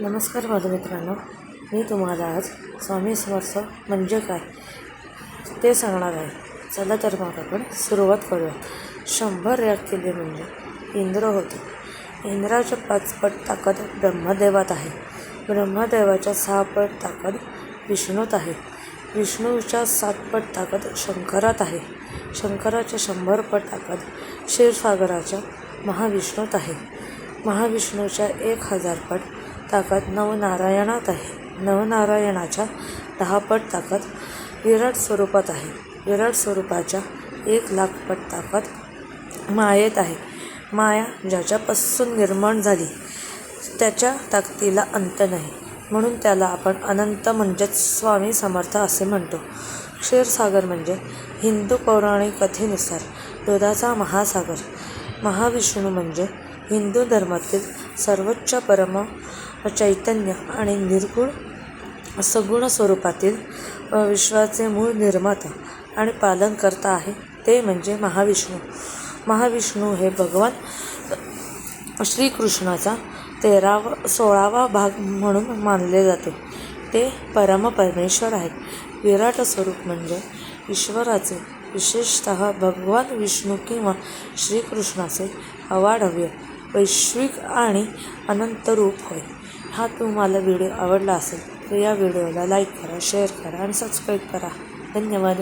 नमस्कार बालमित्रांनो, मी तुम्हाला आज स्वामी समर्थ म्हणजे काय ते सांगणार आहे. चला तर मग आपण सुरुवात करूया. 100 याग केले म्हणजे इंद्र होते. इंद्राच्या 5 पट ताकद ब्रह्मदेवात आहे. ब्रह्मदेवाच्या 6 पट ताकद विष्णूत आहे. विष्णूच्या 7 पट ताकद शंकरात आहे. शंकराच्या 100 पट ताकद क्षीरसागराच्या महाविष्णूत आहे. महाविष्णूच्या 1000 पट ताकद नवनारायणात आहे. नवनारायणाच्या 10 पट ताकद विराट स्वरूपात आहे. विराट स्वरूपाच्या 1,00,000 पट ताकद मायेत आहे. माया ज्याच्यापासून निर्माण झाली त्याच्या ताकदीला अंत नाही, म्हणून त्याला आपण अनंत म्हणजेच स्वामी समर्थ असे म्हणतो. क्षीरसागर म्हणजे हिंदू पौराणिक कथेनुसार दुधाचा महासागर. महाविष्णू म्हणजे हिंदू धर्मातील सर्वोच्च परम चैतन्य आणि निर्गुण सगुण स्वरूपातील विश्वाचे मूळ निर्माता आणि पालनकर्ता आहे, ते म्हणजे महाविष्णू. महाविष्णू हे भगवान श्रीकृष्णाचा 16वा भाग म्हणून मानले जाते. ते परमेश्वर आहेत. विराट स्वरूप म्हणजे ईश्वराचे, विशेषतः भगवान विष्णू किंवा श्रीकृष्णाचे अवाढव्य वैश्विक आणि अनंत रूप होय. हा तुम्हाला व्हिडिओ आवडला असेल तर या व्हिडिओला लाईक करा, शेअर करा आणि सबस्क्राईब करा. धन्यवाद.